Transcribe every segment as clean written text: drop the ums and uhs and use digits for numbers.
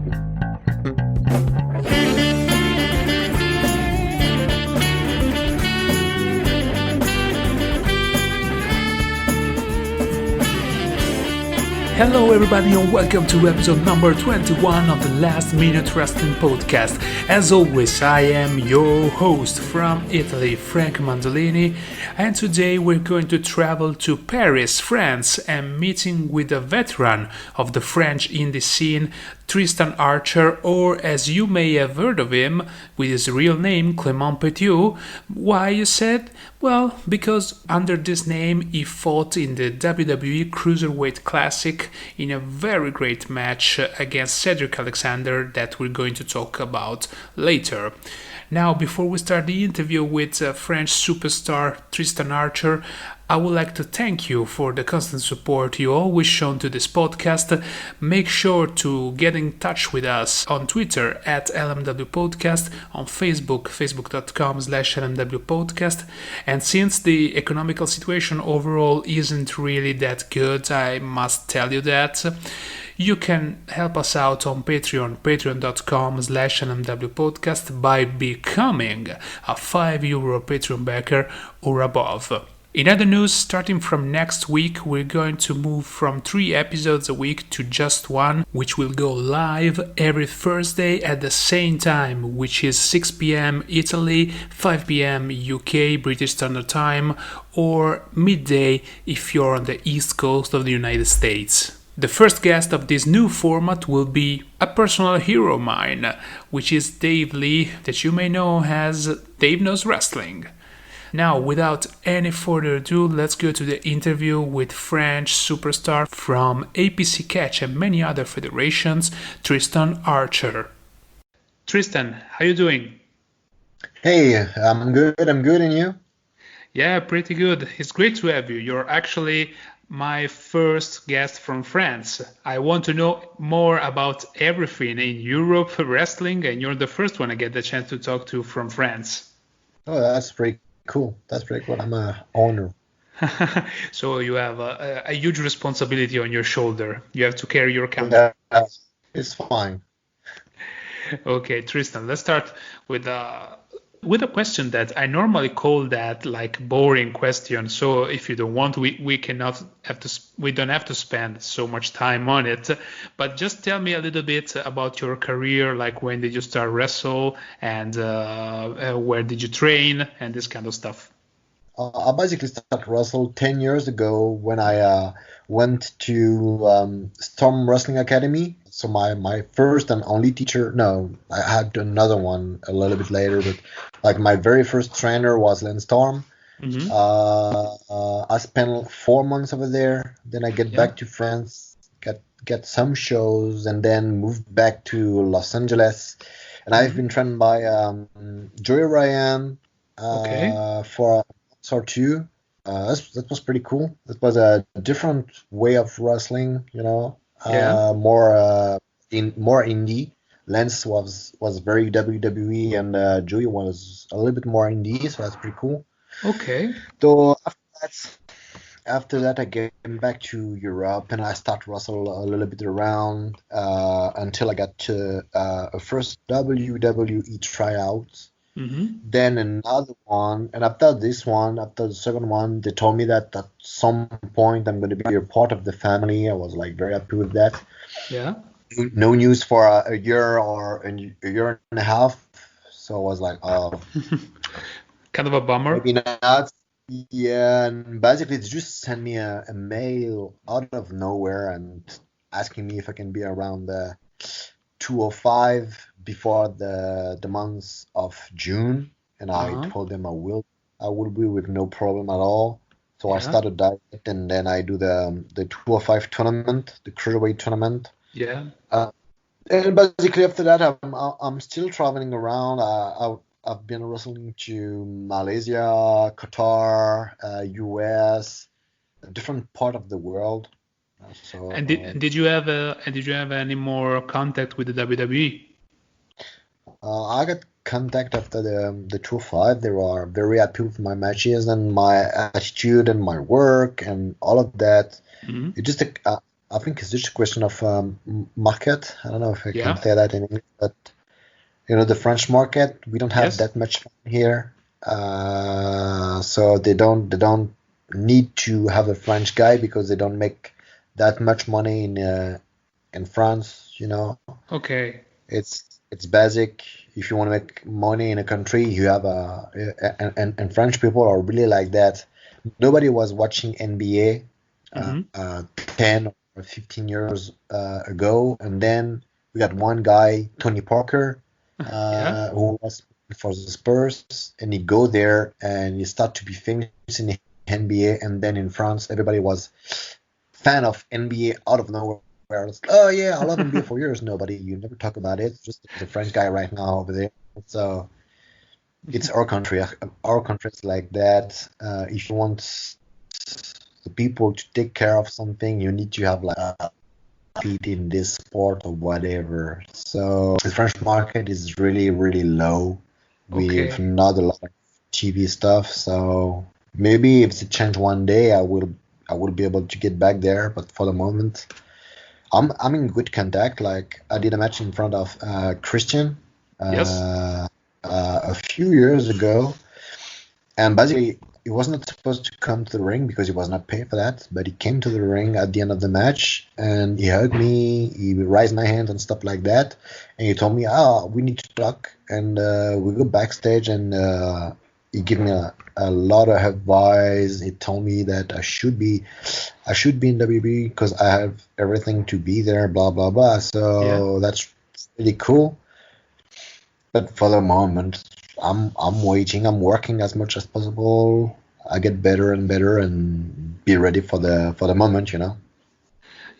Hello everybody and welcome to episode number 21 of the Last Minute Wrestling Podcast. As always, I am your host from Italy, Frank Mandolini, and today we're going to travel to Paris, France, and meeting with a veteran of the French indie scene, Tristan Archer, or as you may have heard of him, with his real name, Clément Petiot. Why, you said? Well, because under this name he fought in the WWE Cruiserweight Classic in a very great match against Cedric Alexander that we're going to talk about later. Now, before we start the interview with French superstar Tristan Archer, I would like to thank you for the constant support you always shown to this podcast. Make sure to get in touch with us on Twitter at LMW Podcast, on Facebook, facebook.com/LMW Podcast. And since the economical situation overall isn't really that good, I must tell you that, you can help us out on Patreon, patreon.com/LMW Podcast by becoming a €5 Patreon backer or above. In other news, starting from next week, we're going to move from 3 episodes a week to just one, which will go live every Thursday at the same time, which is 6 p.m. Italy, 5 p.m. UK, British Standard Time, or midday if you're on the East Coast of the United States. The first guest of this new format will be a personal hero of mine, which is Dave Lee, that you may know as Dave Knows Wrestling. Now, without any further ado, let's go to the interview with French superstar from APC Catch and many other federations, Tristan Archer. Tristan, how you doing? Hey, I'm good, and you? Yeah, pretty good. It's great to have you. You're actually my first guest from France. I want to know more about everything in Europe wrestling, and you're the first one I get the chance to talk to from France. Oh, that's pretty cool. I'm an honor. So you have a huge responsibility on your shoulder. You have to carry your country. Yeah, it's fine. Okay, Tristan, let's start with a question that I normally call that like boring question. So if you don't want, we don't have to spend so much time on it. But just tell me a little bit about your career. Like, when did you start wrestle, and where did you train, and this kind of stuff. I basically started wrestle 10 years ago when I went to Storm Wrestling Academy. So my first and only teacher, no, I had another one a little bit later, but like my very first trainer was Len Storm. Mm-hmm. I spent 4 months over there. Then I get back to France, get some shows, and then moved back to Los Angeles. And I've been trained by Joey Ryan for a month or two. That was pretty cool. It was a different way of wrestling, you know. More indie. Lance was very WWE, and Joey was a little bit more indie, so that's pretty cool. Okay. So after that, I came back to Europe, and I started wrestle a little bit around until I got to a first WWE Tryouts. Mm-hmm. Then another one, and after the second one, they told me that at some point I'm going to be a part of the family. I was like very happy with that. Yeah. No news for a year or a year and a half, so I was like, oh, kind of a bummer. Maybe not. Yeah, and basically they just sent me a mail out of nowhere and asking me if I can be around the 205 before the month of June, and I told them I will be with no problem at all. So I started that, and then I do the 205 tournament, the Cruiserweight tournament. Yeah. And basically after that, I'm still traveling around. I've been wrestling to Malaysia, Qatar, US, a different part of the world. So, and did you have any more contact with the WWE? I got contact after the 205. They were very happy with my matches and my attitude and my work and all of that. Mm-hmm. It just I think it's just a question of market. I don't know if I Yeah. can say that in English, but the French market, we don't have Yes. that much fun here, so they don't need to have a French guy because they don't make that much money in France. Okay. It's basic. If you want to make money in a country, you have and French people are really like that. Nobody was watching NBA Mm-hmm. 10 or 15 years ago, and then we got one guy, Tony Parker, Yeah. who was for the Spurs, and he go there and he start to be famous in the NBA, and then in France, everybody was fan of NBA out of nowhere. It's, oh yeah, I love NBA for years. Nobody, you never talk about it. Just the French guy right now over there. So it's our country. Our country is like that. If you want the people to take care of something, you need to have like a feet in this sport or whatever. So the French market is really, really low. We've Okay. not a lot of TV stuff. So maybe if it change one day, I will be able to get back there. But for the moment, I'm in good contact. Like I did a match in front of Christian Yes. a few years ago, and basically he was not supposed to come to the ring because he was not paid for that. But he came to the ring at the end of the match and he hugged me. He raised my hand and stuff like that, and he told me, "Ah, we need to talk." And we go backstage, and he gave me a lot of advice. He told me that I should be in WWE because I have everything to be there, blah blah blah. Yeah. So that's really cool. But for the moment, I'm waiting. I'm working as much as possible. I get better and better and be ready for the moment.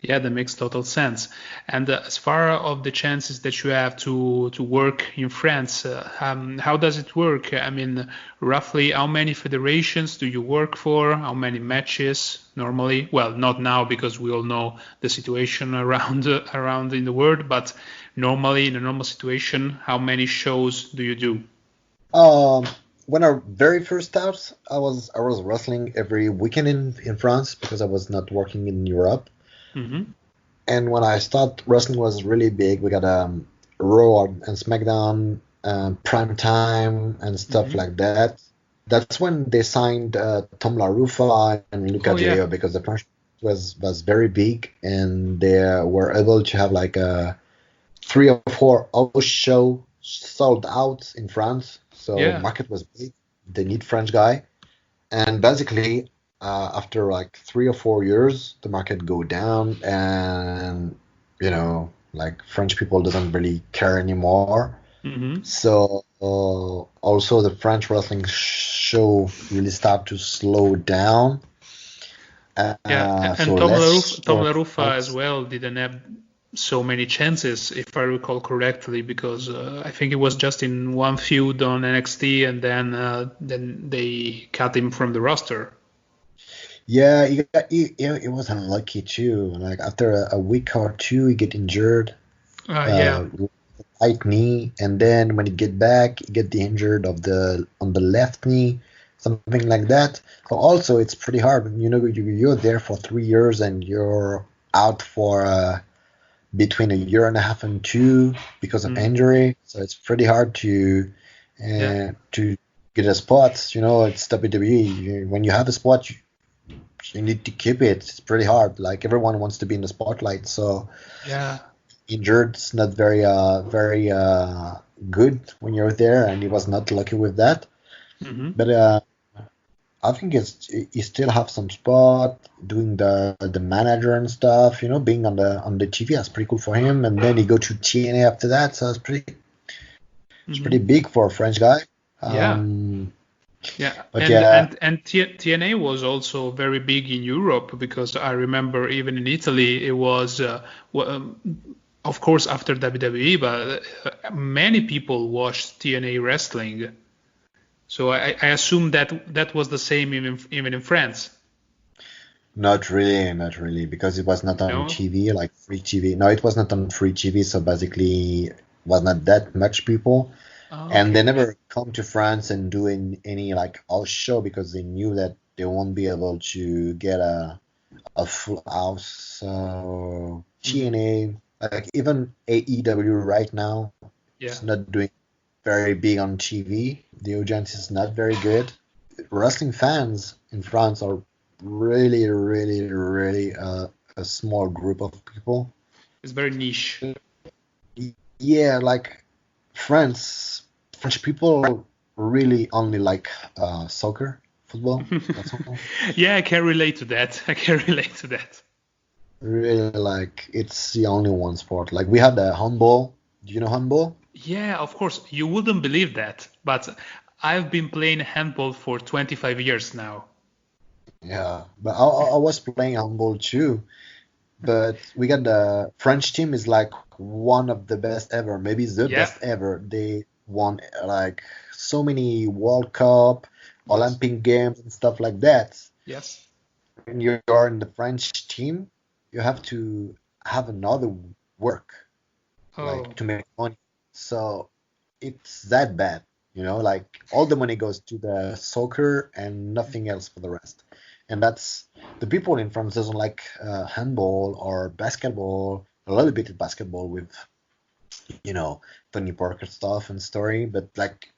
Yeah, that makes total sense. And as far of the chances that you have to work in France, how does it work? I mean, roughly how many federations do you work for? How many matches normally? Well, not now because we all know the situation around in the world, but normally in a normal situation, how many shows do you do? Um, when I very first started, I was wrestling every weekend in France because I was not working in Europe. Hmm. And when I started, wrestling was really big. We got Raw and SmackDown, Prime Time, and stuff Hmm. like that. That's when they signed Tom LaRufa and Luca Oh yeah. Gileo because the franchise was very big, and they were able to have like a 3 or 4 hour show sold out in France. So Yeah. market was big. They need French guy, and basically after like 3 or 4 years, the market go down, and like French people doesn't really care anymore. Hmm. So also the French wrestling show really start to slow down. Yeah, So and less Tom show in LaRufa as France. well didn't have so many chances, if I recall correctly, because I think it was just in one feud on NXT, and then they cut him from the roster. Yeah, he was unlucky too. Like after a week or two, he get injured, Yeah, with right knee, and then when he get back, he get the injured on the left knee, something like that. So also, it's pretty hard. You're there for 3 years and you're out for between a year and a half and two because of mm, injury. So it's pretty hard yeah, to get a spot. It's WWE. When you have a spot, you need to keep it. It's pretty hard. Like everyone wants to be in the spotlight, so yeah. injured is not very good when you're there, and he was not lucky with that. Hmm. But I think he still have some spot doing the manager and stuff. Being on the TV, that's pretty cool for him. And then he go to TNA after that, so it's pretty Hmm. big for a French guy. Yeah, Um, yeah, but and yeah, and and TNA was also very big in Europe because I remember even in Italy it was, of course after WWE, but many people watched TNA wrestling. So I assume that that was the same even in France. not really, because it was not on No? TV, like free TV. No, it was not on free TV, so basically was not that much people. Oh, And okay. they never come to France and do any like house show because they knew that they won't be able to get a full house. So Mhm. TNA, like even AEW right now, Yeah. it's not doing very big on TV. The audience is not very good. Wrestling fans in France are really, really, really a small group of people. It's very niche. Yeah, like French people really only like soccer, football. That's all. Yeah, I can relate to that. I can relate to that. Really, like it's the only one sport. Like we had the handball. Do you know handball? Yeah, of course. You wouldn't believe that, but I've been playing handball for 25 years now. Yeah, but I was playing handball too. But we got the French team is like one of the best ever, maybe the Yeah. best ever. They won like so many World Cup, Yes. Olympic Games and stuff like that. Yes. When you're in the French team, you have to have another work, like Oh, to make money. So it's that bad, like all the money goes to the soccer and nothing else for the rest. And that's the people in France doesn't like handball or basketball, a little bit of basketball with, you know, Tony Parker stuff and story, but like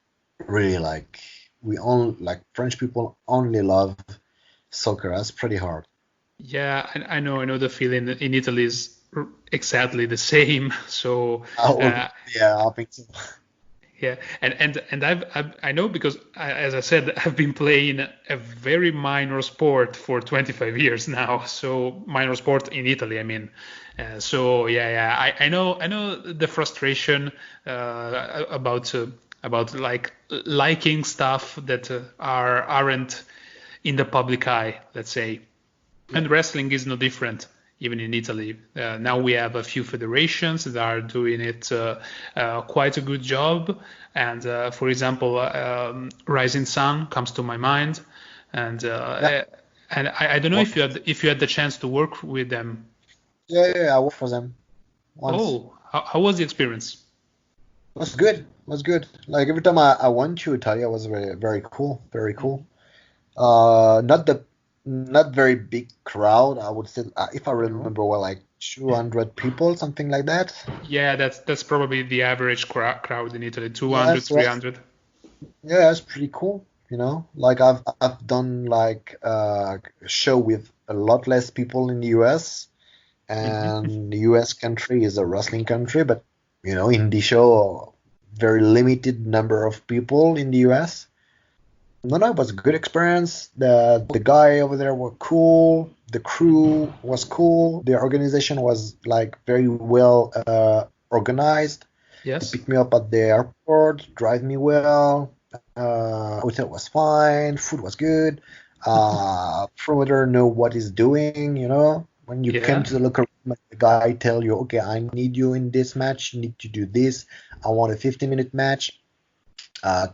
really like we all like French people only love soccer. That's pretty hard. yeah. I know the feeling in Italy is exactly the same. So, Oh, uh, yeah, I think so. yeah, and I know because as I said, I've been playing a very minor sport for 25 years now. So minor sport in Italy, I mean. So yeah, I know the frustration about like liking stuff that aren't in the public eye, let's say. Yeah, And wrestling is no different, even in Italy. Now we have a few federations that are doing it quite a good job. And for example, Rising Sun comes to my mind. And yeah, I don't know work. if you had the chance to work with them. I worked for them once. Oh, how was the experience? Was good. Was good. Like every time I went to Italy, it was very very cool. Very cool. Mhm. Not very big crowd. I would say, if I No. remember well, like 200 people, something like that. Yeah, that's probably the average crowd in Italy, 200, Yes, yes, 300. yeah, that's pretty cool. Like I've done like a show with a lot less people in the US, Hmm. and the US country is a wrestling country, but in the show, very limited number of people in the US. No, no, it was a good experience. The guy over there were cool. The crew was cool. The organization was like very well organized. They Yes. picked me up at the airport, drive me well. Hotel was fine. Food was good. Promoter know what he's doing. When you came Yeah. to the locker room, the guy tell you, okay, I need you in this match. You need to do this. I want a 15-minute match.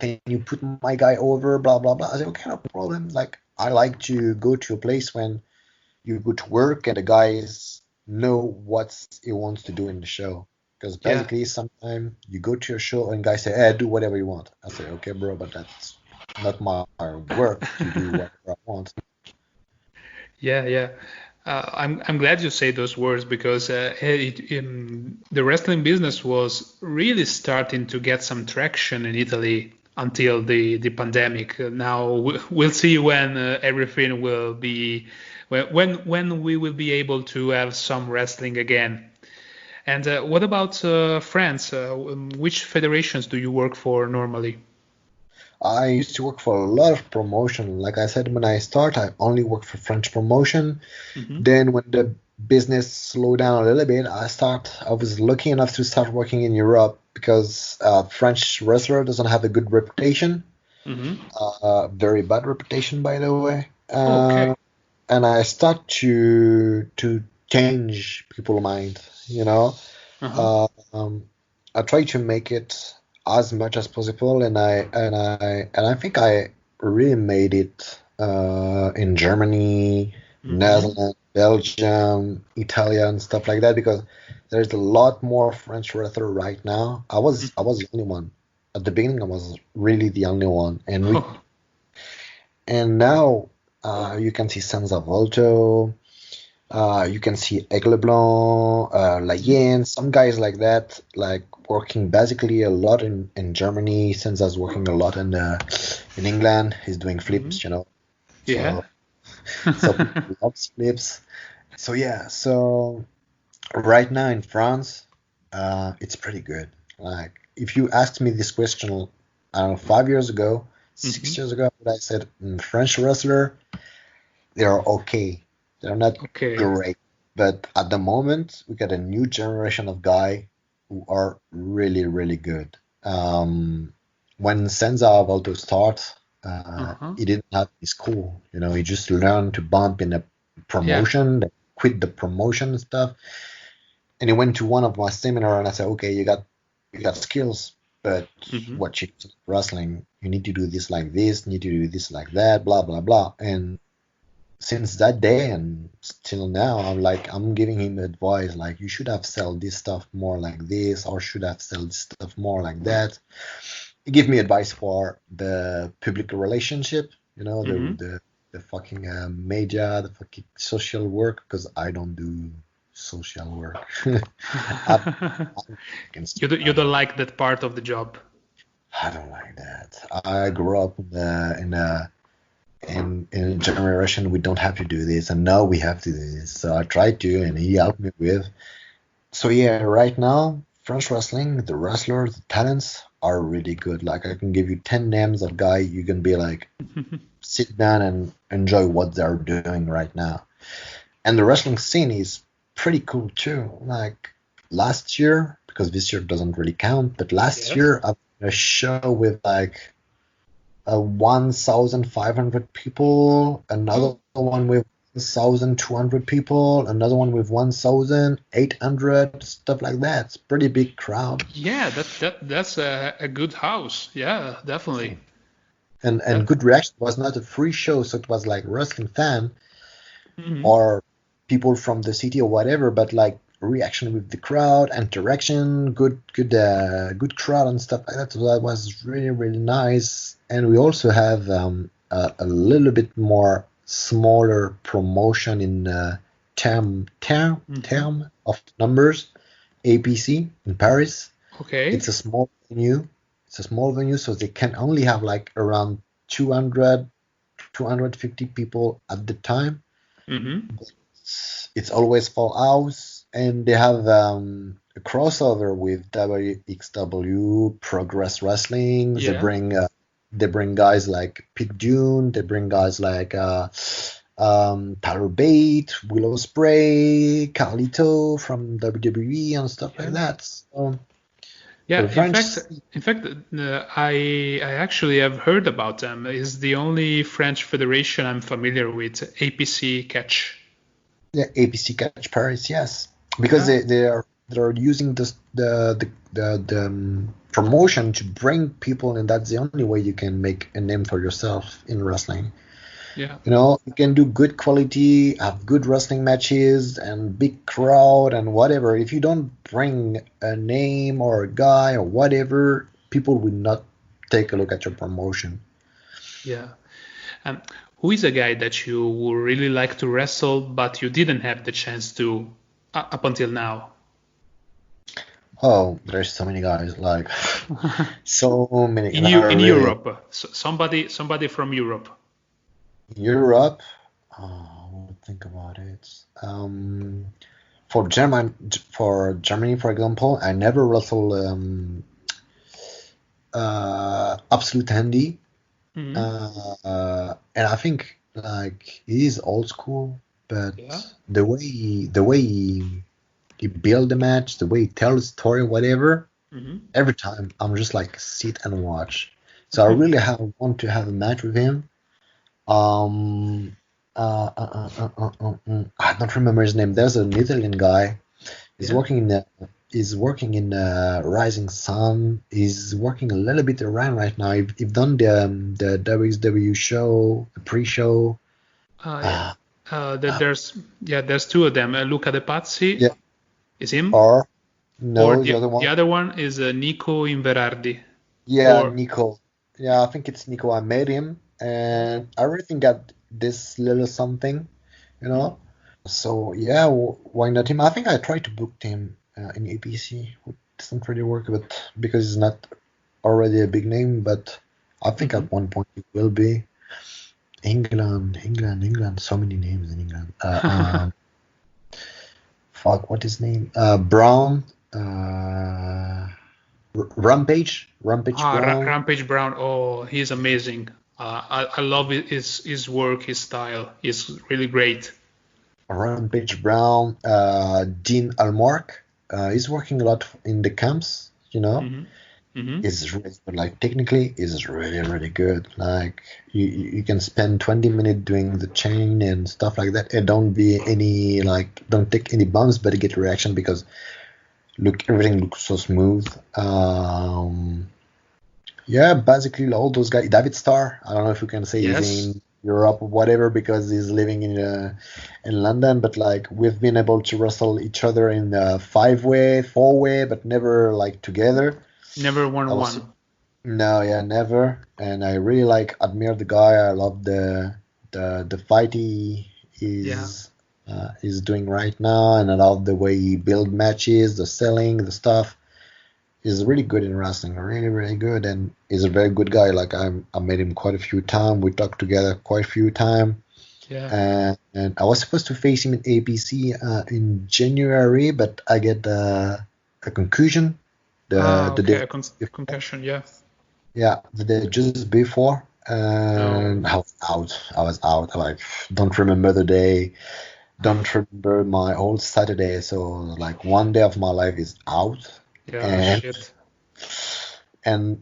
Can you put my guy over? Blah blah blah. I said, okay, no problem. Like I like to go to a place when you go to work and the guys know what he wants to do in the show. Because Yeah. basically, sometimes you go to a show and guys say, "Hey, do whatever you want." I say, "Okay, bro, but that's not my work to do whatever I want." Yeah, yeah. I'm glad you say those words because the wrestling business was really starting to get some traction in Italy until the pandemic. Now we'll see when everything will be when we will be able to have some wrestling again. And what about France? Which federations do you work for normally? I used to work for a lot of promotion. Like I said, when I start, I only work for French promotion. Hmm. Then when the business slowed down a little bit, I was lucky enough to start working in Europe because French wrestler doesn't have a good reputation, Hmm. very bad reputation, by the way. Okay. And I start to change people's mind. You know, Uh-huh. uh, um, I try to make it as much as possible, and I think I really made it in Germany, Hmm. Netherlands, Belgium, Italy, and stuff like that because there's a lot more French wrestler right now. I was the only one at the beginning. I was really the only one, and now you can see Sons of Volto. You can see Aigle Blanc, Layen, some guys like that, like working basically a lot in Germany. Since I was working a lot in England, he's doing flips, Yeah. So so people love flips. So yeah, so right now in France, it's pretty good. Like if you asked me this question, I don't know, 5 years ago, 6 years ago, I said French wrestler, they're okay. They're not Okay. great. But at the moment, we got a new generation of guy who are really, really good. When Senza Valdo start, he didn't have any school. He just learned to bump in a Yeah. promotion, then quit the promotion and stuff. And he went to one of my seminar, and I said, okay, you got skills, but what you do wrestling, you need to do this like this, you need to do this like that, blah blah blah. And since that day and still now, I'm giving him advice like you should have sold this stuff more like this, or should have sold this stuff more like that. He give me advice for the public relationship, the fucking media, the fucking social work, because I don't do social work. You don't like that part of the job. I don't like that. I grew up in a generation we don't have to do this, and now we have to do this. So I tried to, and he helped me with. So yeah, right now, French wrestling, the wrestlers, the talents are really good. Like I can give you 10 names of guys you can be like, sit down and enjoy what they're doing right now. And the wrestling scene is pretty cool too. Like last year, because this year doesn't really count, but last year I had a show with like 1,500 people, another one with 1,200 people, another one with 1,800, stuff like that. It's pretty big crowd. Yeah, that's a good house. Yeah, definitely. And good reaction. It was not a free show, so it was like wrestling fan or people from the city or whatever, but like reaction with the crowd, interaction, good crowd and stuff like that. So that was really, really nice. And we also have a little bit more smaller promotion in term of numbers, APC in Paris. Okay. It's a small venue. So they can only have like around 200, 250 people at the time. It's always full house, and they have a crossover with WXW Progress Wrestling. Yeah. They bring guys like Pete Dune. They bring guys like Tyler Bate, Willow Spray, Carlito from WWE and stuff like that. So, yeah. French... In fact, I actually have heard about them. It's the only French federation I'm familiar with. APC Catch. Yeah, APC Catch Paris, yes, because they're using the promotion to bring people, and that's the only way you can make a name for yourself in wrestling. Yeah. You can do good quality, have good wrestling matches, and big crowd and whatever. If you don't bring a name or a guy or whatever, people will not take a look at your promotion. Yeah. Who is a guy that you would really like to wrestle, but you didn't have the chance to up until now? Oh, there's so many guys, like so many. In Europe, somebody from Europe. Europe, think about it. For Germany, for example, I never wrestled Absolute Handy. And I think like he is old school, but the way he build the match, the way he tells the story, whatever, every time I'm just like sit and watch. So I really want to have a match with him. I don't remember his name. There's an Italian guy. He's working in Rising Sun. He's working a little bit around right now. He's done the WXW show, the pre-show. There's two of them. Luca De Pazzi. Yeah. Is him? Or no, the other one. The other one is Nico Inverardi. Yeah, Nico. Yeah, I think it's Nico. I met him, and I really think got this little something, So yeah, why not him? I think I tried to book him in APC. It doesn't really work, but because he's not already a big name, but I think Hmm. at one point he will be. England. So many names in England. Fuck, what is his name? Brown. Rampage Brown. Rampage Brown. Oh, he's amazing. I love his work, his style. He's really great. Rampage Brown. Dean Almark. He's working a lot in the camps. Hmm. Hmm. Is really good. Like technically is really good. Like you can spend 20 minutes doing the chain and stuff like that. And don't take any bumps, but get reaction because everything looks so smooth. Yeah, basically all those guys. David Starr. I don't know if you can say he's Yes. in Europe or whatever because he's living in London. But like we've been able to wrestle each other in a 5-way, 4-way, but never like together. Never I won was one. No, yeah, never. And I really admire the guy. I love the fight he Yeah. is doing right now, and I love the way he build matches, the selling, the stuff. He's really good in wrestling, really good, and he's a very good guy. Like I met him quite a few times. We talked together quite a few times, Yeah. and I was supposed to face him in APC in January, but I get a concussion the Okay. day. A concussion. Yeah. Yeah, the day just before, Oh. and I was out. I like don't remember the day, don't remember my whole Saturday. So like one day of my life is out, Yeah. and Shit.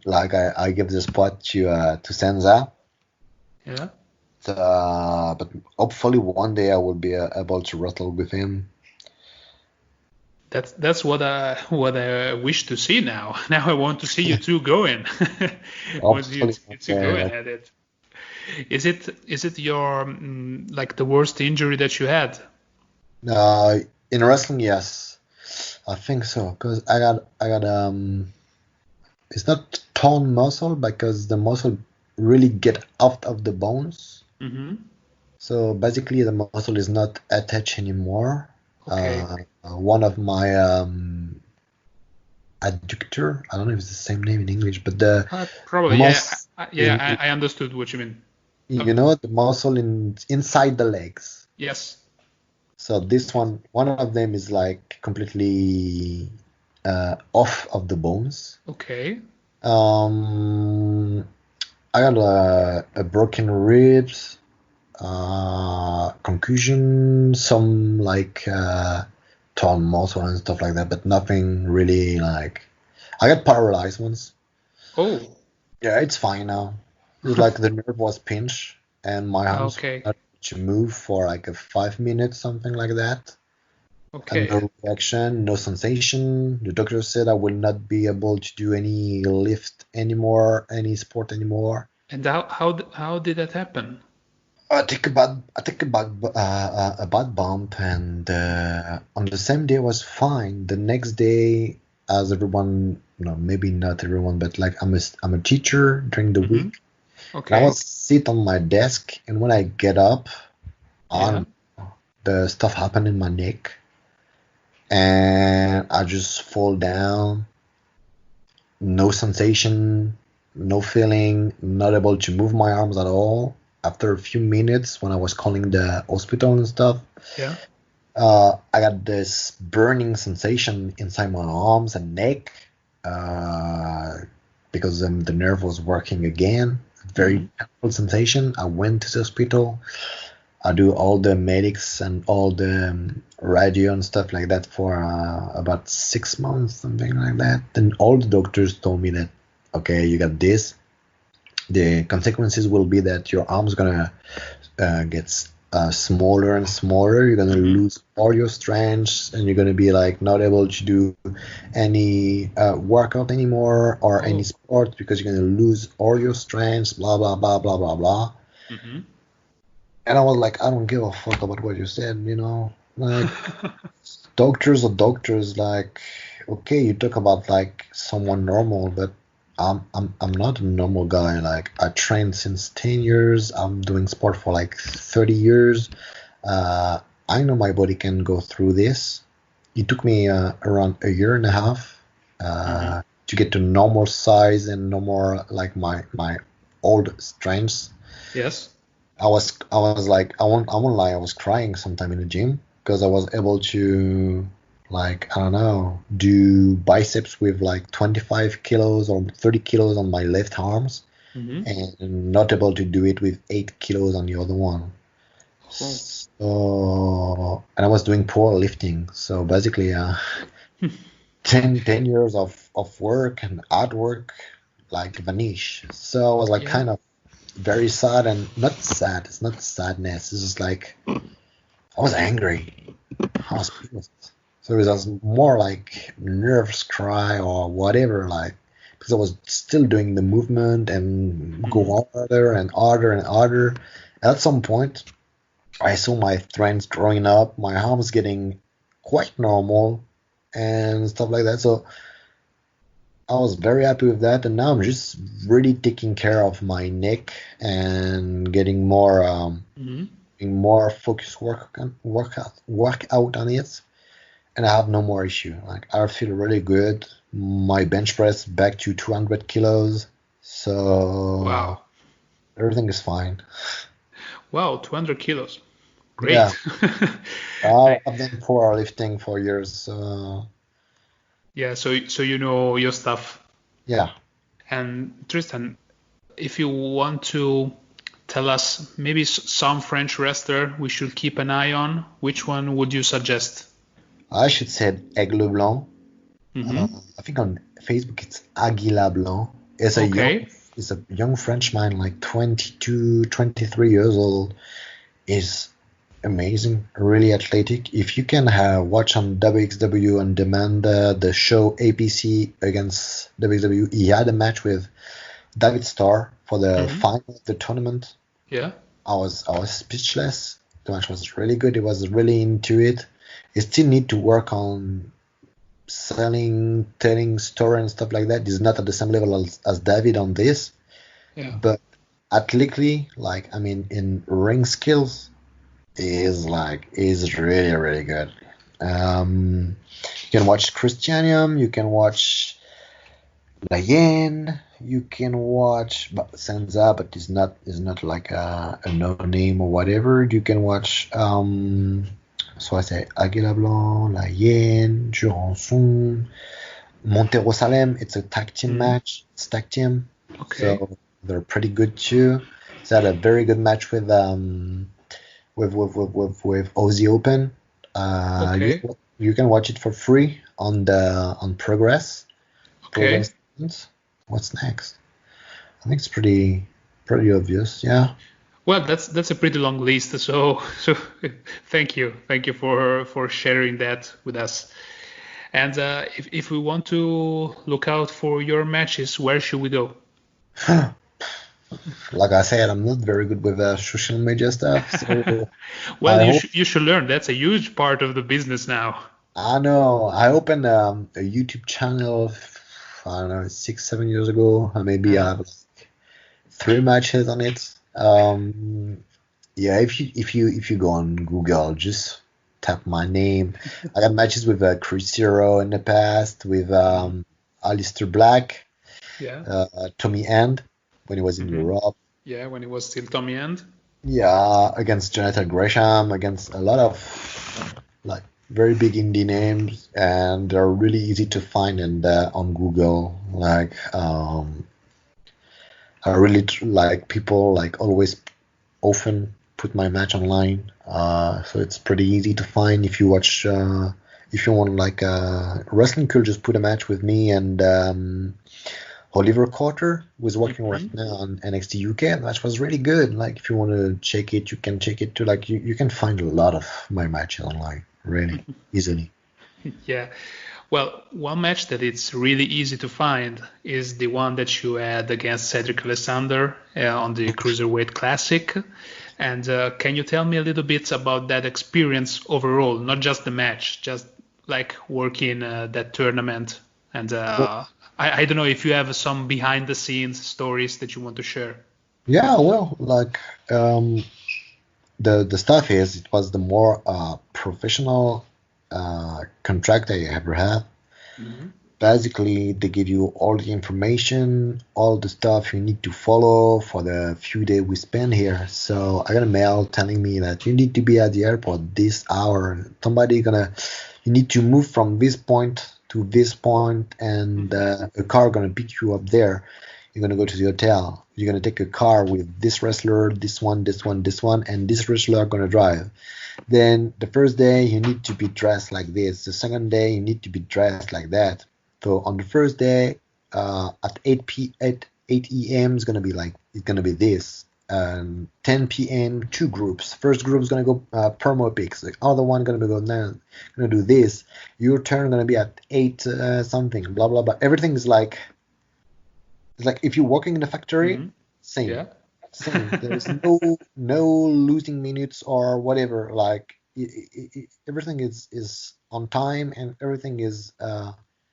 like I give the spot to Senza. Yeah. But hopefully one day I will be able to wrestle with him. That's what I wish to see now. Now I want to see you two going. Want you Hopefully one two day, going like at it. Is it your like the worst injury that you had? uh, in wrestling, yes, I think so. Cause I got. It's not torn muscle because the muscle really get out of the bones. Mm-hmm. So basically, the muscle is not attached anymore. Okay. One of my adductor, I don't know if it's the same name in English, but the Probably. Yeah. muscle Yeah. I understood what you mean. Uh, the muscle inside the legs. yes. So this one of them is like completely off of the bones. Okay. Um, I got a broken ribs, concussion, some torn muscle and stuff like that, but nothing really like. I got paralyzed once. Oh. Yeah, it's fine now. It's like the nerve was pinched and my arms were Okay. not able to move for like a 5 minutes, something like that. And Okay. no reaction, no sensation. The doctor said I will not be able to do any lift anymore, any sport anymore. And how did that happen? I take a bad bump, and on the same day was fine. The next day, as everyone, maybe not everyone, but like I'm a teacher during the Mm-hmm. week, and I Okay. was sit on my desk, and when I get up, I Yeah. don't know, the stuff happened in my neck, and I just fall down, no sensation, no feeling, not able to move my arms at all. After a few minutes, when I was calling the hospital and stuff, Yeah. I got this burning sensation inside my arms and neck uh, because the nerve was working again. Very Mm-hmm. painful sensation. I went to the hospital. I do all the medics and all the radio and stuff like that for about 6 months, something like that. Then all the doctors told me that, okay, you got this. The consequences will be that your arm's gonna get smaller and smaller. You're gonna Mm-hmm. lose all your strength, and you're gonna be like not able to do any workout anymore or any Oh. sport because you're gonna lose all your strength. Blah blah blah blah blah blah. Mm-hmm. And I was like, I don't give a fuck about what you said, like doctors are doctors. Like, okay, you talk about like someone normal, but I'm not a normal guy. Like, I trained since 10 years. I'm doing sport for like 30 years. Uh, I know my body can go through this. It took me around a year and a half to get to normal size and no more like my old strengths. Yes. I was like, I won't lie, I was crying sometime in the gym because I was able to, like, I don't know, do biceps with like 25 kilos or 30 kilos on my left arms and not able to do it with 8 kilos on the other one. Oh. So, and I was doing power lifting. So basically, 10 years of work and hard work like vanish. So I was like kind of very sad, and not sad. It's not sadness. It's just like I was angry. I was pissed. So it was more like nerves cry or whatever, like because I was still doing the movement and go harder and harder and harder. At some point, I saw my strength growing up, my arms getting quite normal and stuff like that. So I was very happy with that, and now I'm just really taking care of my neck and getting more focused workout on it, and I have no more issue. Like I feel really good. My bench press back to 200 kilos, so everything is fine. Wow, 200 kilos. Great. Yeah. I've done powerlifting for years. So you know your stuff. Yeah. And Tristan, if you want to tell us maybe some French wrestler we should keep an eye on, which one would you suggest? I should say Aigle Blanc. I think on Facebook it's Aguila Blanc. It's a young Frenchman, like 22, 23 years old. Is amazing, really athletic. If you can watch on WXW on demand the show APC against WXW, he had a match with David Starr for the final of the tournament. Yeah, I was speechless. The match was really good. He was really into it. He still need to work on telling story and stuff like that. He's not at the same level as David on this. Yeah. But athletically, like, I mean, in ring skills, is really, really good. You can watch Christianium, you can watch Layen, you can watch Senza, but it's not like a no name or whatever. You can watch so I say Aguila Blanc, Layen, Jurançon, Montero Salem. It's a tag team match. It's tag team. Okay. So they're pretty good too. They had a very good match with Aussie Open. You can watch it for free on Progress. Okay. What's next? I think it's pretty obvious. Yeah. Well, that's a pretty long list. So thank you for sharing that with us. And if we want to look out for your matches, where should we go? Like I said, I'm not very good with social media stuff. So well, you should learn. That's a huge part of the business now. I know. I opened a YouTube channel, I don't know, 6-7 years ago. Maybe I have like 3 matches on it. Yeah, if you go on Google, just tap my name. I got matches with Chris Hero in the past, with Aleister Black, Tommy End when he was in Europe. Yeah, when he was still Tommy End. Yeah, against Jonathan Gresham, against a lot of like very big indie names, and they're really easy to find and on Google. Like I really like people like always often put my match online, so it's pretty easy to find. If you watch, if you want like wrestling, could just put a match with me and Oliver Carter, who is working right now on NXT UK. The match was really good. Like if you want to check it, you can check it too. Like you can find a lot of my matches online really easily. Yeah. Well, one match that it's really easy to find is the one that you had against Cedric Alexander on the Cruiserweight Classic. And can you tell me a little bit about that experience overall, not just the match, just like working that tournament? And I don't know if you have some behind-the-scenes stories that you want to share. Yeah, well, like the stuff is, it was the more professional contract I ever had. Mm-hmm. Basically, they give you all the information, all the stuff you need to follow for the few days we spend here. So I got a mail telling me that you need to be at the airport this hour. You need to move from this point to this point, and a car gonna pick you up there. You're gonna go to the hotel. You're gonna take a car with this wrestler, this one, this one, this one, and this wrestler gonna drive. Then the first day you need to be dressed like this. The second day you need to be dressed like that. So on the first day, at 8 a.m. it's gonna be this. 10 p.m. two groups. First group is gonna go promo picks. The other one gonna do this. Your turn gonna be at 8 something. Blah blah blah. Everything is like, it's like if you're working in a factory, same. Yeah. Same. There's no losing minutes or whatever. Like everything is on time and everything is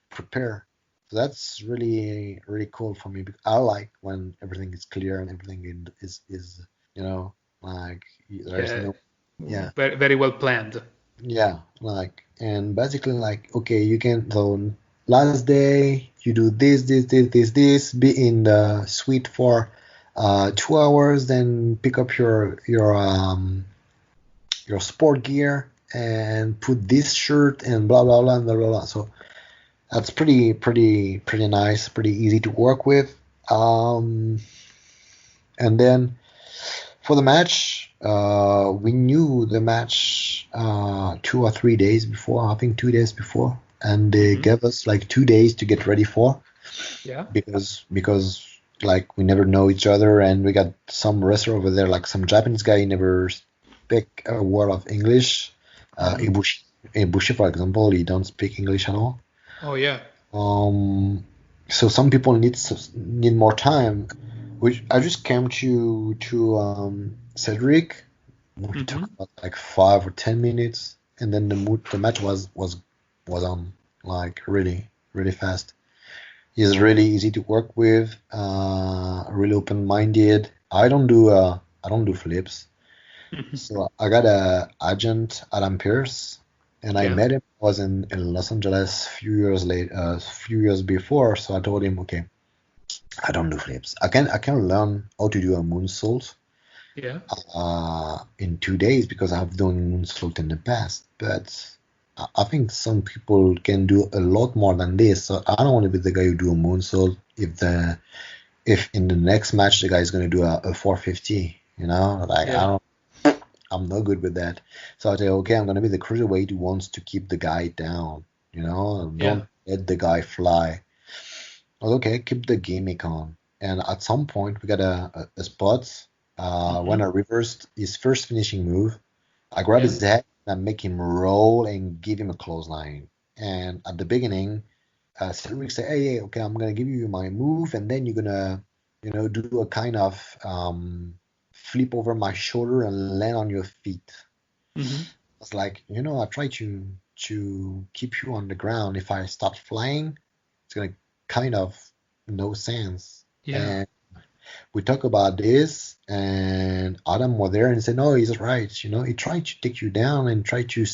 prepared. So that's really really cool for me. Because I like when everything is clear and everything is like there's no very, very well planned. Yeah, like, and basically like, okay, you can, so last day you do this, be in the suite for 2 hours, then pick up your sport gear and put this shirt and blah blah blah and blah blah blah. So that's pretty nice, pretty easy to work with. And then for the match, we knew the match 2 or 3 days before, I think 2 days before, and they gave us like 2 days to get ready for. Yeah. Because like we never know each other, and we got some wrestler over there, like some Japanese guy, never speak a word of English. Ibushi, for example, he don't speak English at all. Oh yeah. So some people need more time. Which I just came to Cedric. We talked about like 5 or 10 minutes, and then the match was on like really really fast. He's really easy to work with, really open-minded. I don't do flips. So I got a agent, Adam Pierce, and I met him. I was in Los Angeles a few years before. So I told him, okay, I don't do flips. I can learn how to do a moonsault. Yeah. In 2 days, because I've done moonsault in the past, but I think some people can do a lot more than this. So I don't want to be the guy who do a moonsault if in the next match the guy is going to do a 450. I'm not good with that. So I say, okay, I'm going to be the cruiserweight who wants to keep the guy down. Don't let the guy fly. I was, okay, keep the gimmick on. And at some point we got a spot when I reversed his first finishing move. I grab his head and make him roll and give him a clothesline. And at the beginning, Cedric said, hey, okay, I'm going to give you my move, and then you're going to, do a kind of flip over my shoulder and land on your feet. I was like, I try to keep you on the ground. If I start flying, it's going to kind of no sense. Yeah. And we talk about this, and Adam was there and said, no, he's right. He tried to take you down and try to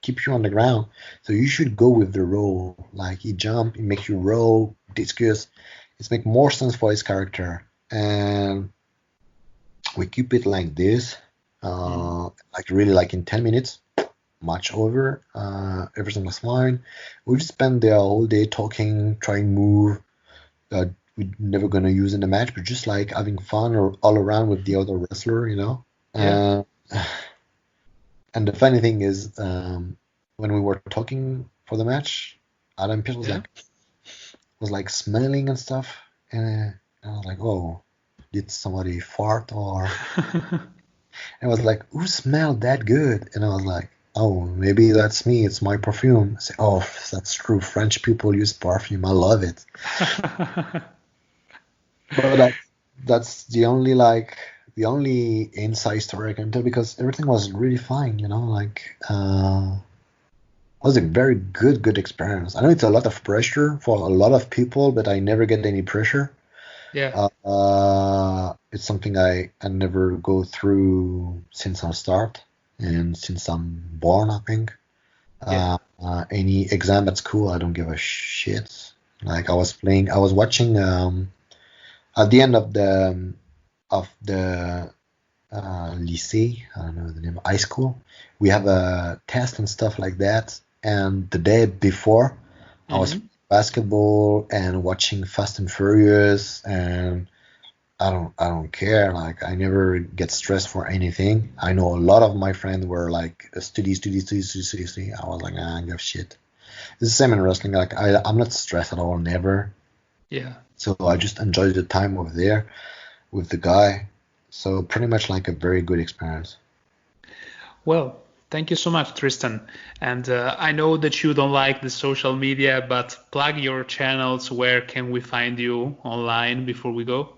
keep you on the ground. So you should go with the roll. Like, he jump, he makes you roll, discus. It makes more sense for his character. And we keep it like this, like really like in 10 minutes, match over, everything was fine. We just spent the whole day talking, trying move that we're never going to use in the match, but just like having fun or all around with the other wrestler, And the funny thing is, when we were talking for the match, Adam Pierce was like smelling and stuff, and I was like, oh, did somebody fart or? I was like, who smelled that good? And I was like, oh, maybe that's me. It's my perfume. I said, oh, that's true. French people use perfume. I love it. But that's the only inside story I can tell, because everything was really fine. It was a very good experience. I know it's a lot of pressure for a lot of people, but I never get any pressure. Yeah. It's something I never go through since I start and since I'm born, I think. Yeah. Any exam at school, I don't give a shit. Like I was watching at the end of the lycée, I don't know the name, high school. We have a test and stuff like that. And the day before, I was Hmm. basketball and watching Fast and Furious, and I don't care. Like I never get stressed for anything. I know a lot of my friends were like study. I was like, I don't give a shit. It's the same in wrestling. Like I'm not stressed at all, never. Yeah. So I just enjoy the time over there with the guy. So pretty much like a very good experience. Well, thank you so much, Tristan. And I know that you don't like the social media, but plug your channels. Where can we find you online before we go?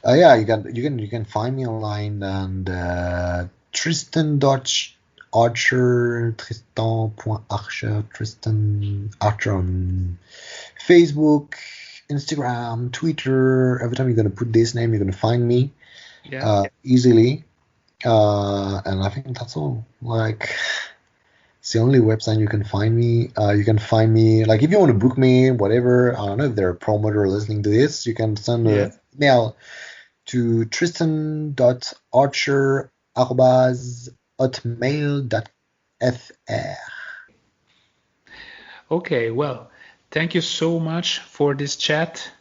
Yeah, you can find me online and Tristan Dutch Archer, Tristan.Archer, Tristan Archer on Facebook, Instagram, Twitter. Every time you're gonna put this name, you're gonna find me Yeah. easily. And I think that's all. Like it's the only website you can find me. You can find me like if you want to book me, whatever. I don't know if they're a promoter listening to this. You can send Yeah. an email to tristan.archer@hotmail.fr. Okay. Well, thank you so much for this chat,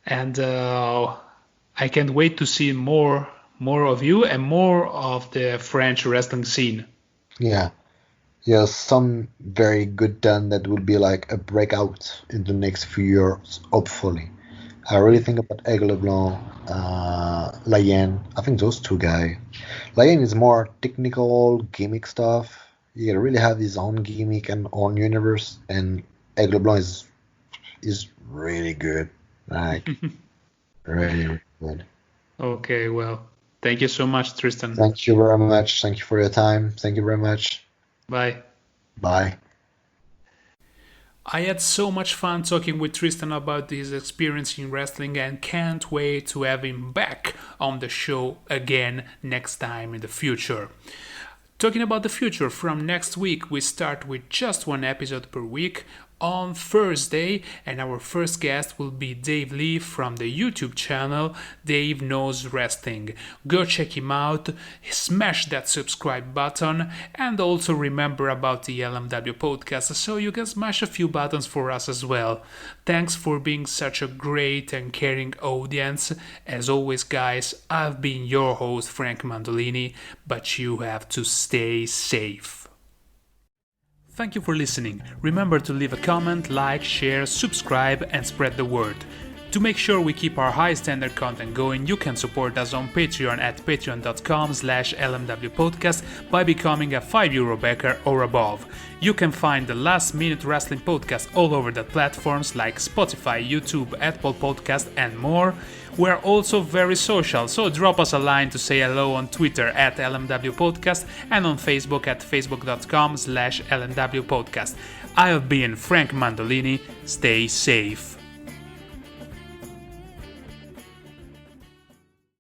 and I can't wait to see more of you and more of the French wrestling scene. Yeah, yeah, some very good done that will be like a breakout in the next few years, hopefully. I really Yeah. think about Aigle Leblanc, Layen. I think those two guys. Layen is more technical gimmick stuff. He really have his own gimmick and own universe, and Aigle Leblanc is really good. Like really, really good. Okay. Well, thank you so much, Tristan. Thank you very much. Thank you for your time. Thank you very much. Bye. Bye. I had so much fun talking with Tristan about his experience in wrestling and can't wait to have him back on the show again next time in the future. Talking about the future, from next week we start with just one episode per week on Thursday, and our first guest will be Dave Lee from the YouTube channel Dave Knows Wrestling. Go check him out, smash that subscribe button, and also remember about the LMW podcast so you can smash a few buttons for us as well. Thanks for being such a great and caring audience. As always, guys, I've been your host, Frank Mandolini, but you have to stay safe. Thank you for listening. Remember to leave a comment, like, share, subscribe, and spread the word. To make sure we keep our high standard content going, you can support us on Patreon at patreon.com/lmwpodcast by becoming a €5 backer or above. You can find the Last Minute Wrestling Podcast all over the platforms like Spotify, YouTube, Apple Podcast, and more. We're also very social, so drop us a line to say hello on Twitter at LMW Podcast and on Facebook at facebook.com/LMW Podcast. I have been Frank Mandolini. Stay safe.